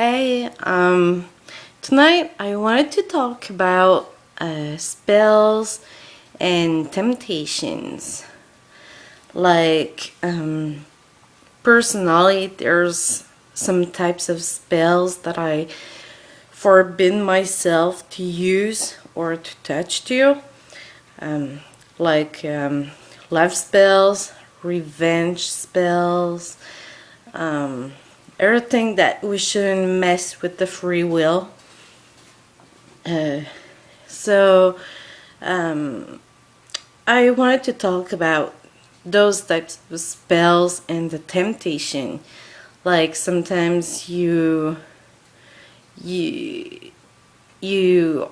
Hey, tonight I wanted to talk about spells and temptations. Like, personally, there's some types of spells that I forbid myself to use or to touch to. Um, like love spells, revenge spells, um, everything that we shouldn't mess with the free will. Uh, so, um, I wanted to talk about those types of spells and the temptation. Like sometimes you you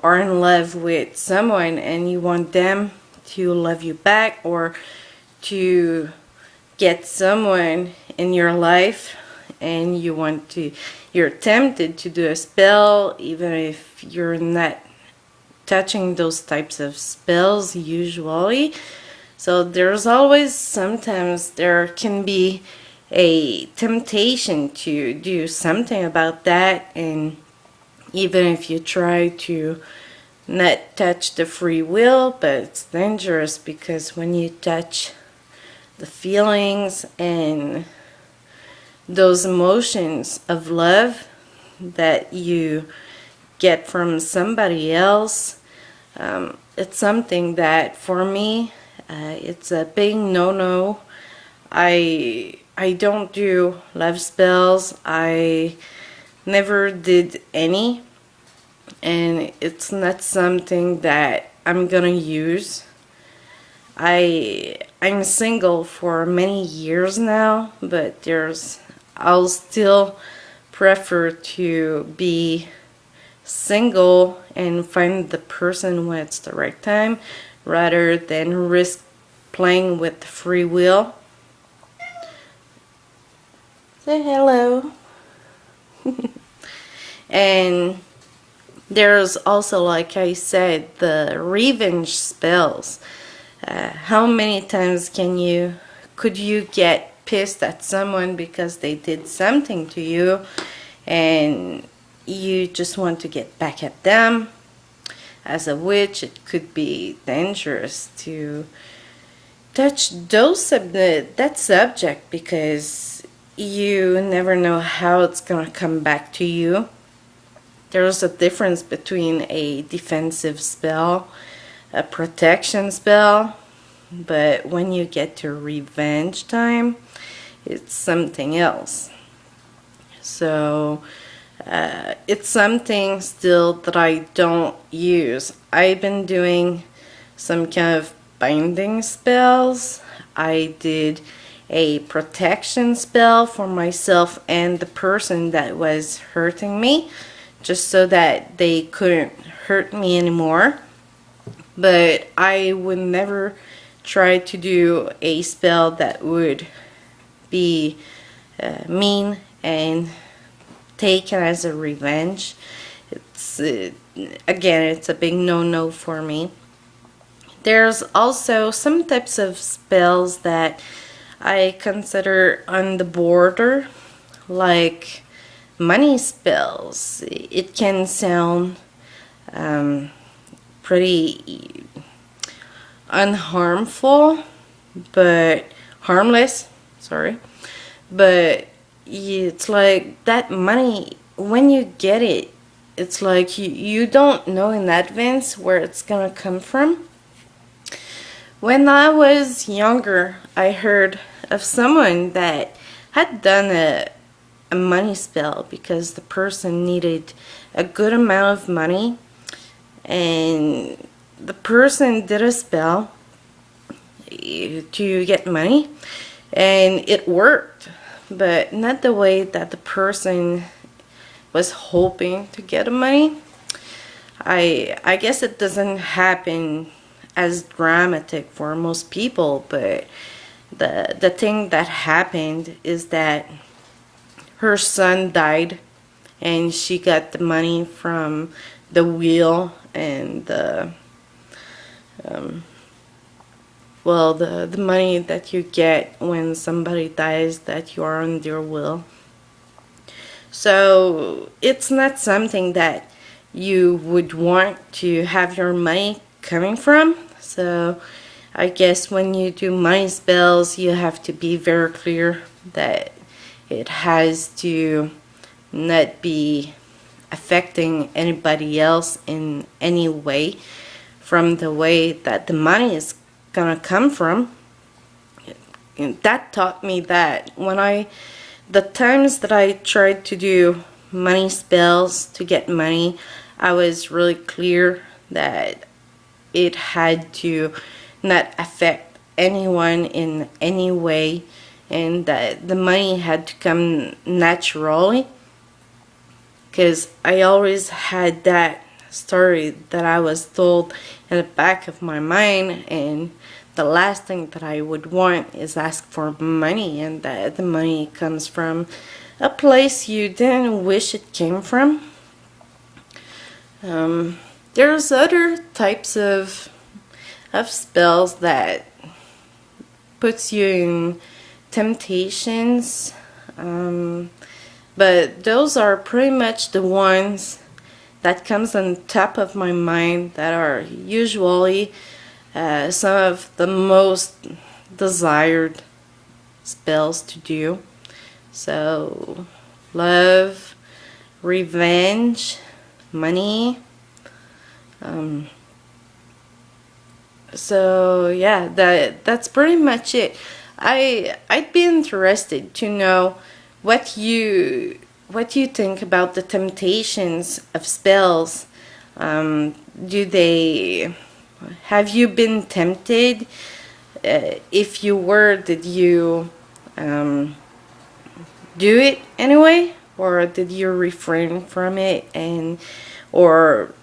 are in love with someone and you want them to love you back, or to get someone in your life, and you're tempted to do a spell even if you're not touching those types of spells usually. So there's always, sometimes there can be a temptation to do something about that, and even if you try to not touch the free will, but it's dangerous because when you touch the feelings and those emotions of love that you get from somebody else, it's something that for me, it's a big no-no. I don't do love spells. I never did any, and it's not something that I'm gonna use. I'm single for many years now, but I'll still prefer to be single and find the person when it's the right time, rather than risk playing with free will. Say hello. And there's also, like I said, the revenge spells. How many times could you get pissed at someone because they did something to you, and you just want to get back at them? As a witch, it could be dangerous to touch that subject, because you never know how it's gonna come back to you. There's a difference between a defensive spell, a protection spell, but when you get to revenge time, it's something else. So it's something still that I don't use. I've been doing some kind of binding spells. I did a protection spell for myself and the person that was hurting me, just so that they couldn't hurt me anymore. But I would never try to do a spell that would be mean and taken as a revenge. It's again, it's a big no-no for me. There's also some types of spells that I consider on the border, like money spells. It can sound pretty unharmful, but harmless, sorry. But it's like that money, when you get it, it's like you don't know in advance where it's gonna come from. When I was younger, I heard of someone that had done a money spell because the person needed a good amount of money, and the person did a spell to get money, and it worked, but not the way that the person was hoping to get the money. I guess it doesn't happen as dramatic for most people, but the thing that happened is that her son died, and she got the money from the will and the money that you get when somebody dies, that you are on their will. So it's not something that you would want to have your money coming from. So I guess when you do money spells, you have to be very clear that it has to not be affecting anybody else in any way from the way that the money is gonna come from. And that taught me that the times that I tried to do money spells to get money, I was really clear that it had to not affect anyone in any way, and that the money had to come naturally. Because I always had that story that I was told in the back of my mind, and the last thing that I would want is ask for money, and that the money comes from a place you didn't wish it came from. There's other types of spells that puts you in temptations, but those are pretty much the ones that comes on top of my mind that are usually some of the most desired spells to do. So love, revenge, money. So yeah, that's pretty much it. I'd be interested to know what you think about the temptations of spells. Do they Have you been tempted? If you were, did you do it anyway, or did you refrain from it? Or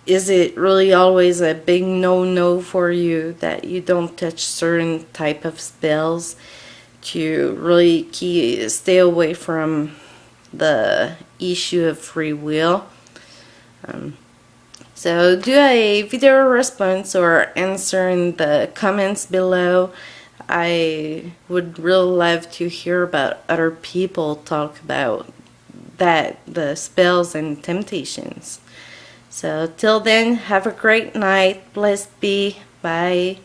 is it really always a big no for you that you don't touch certain type of spells to really stay away from the issue of free will? So do a video response or answer in the comments below. I would really love to hear about other people talk about the spells and temptations. So till then, have a great night. Blessed be. Bye.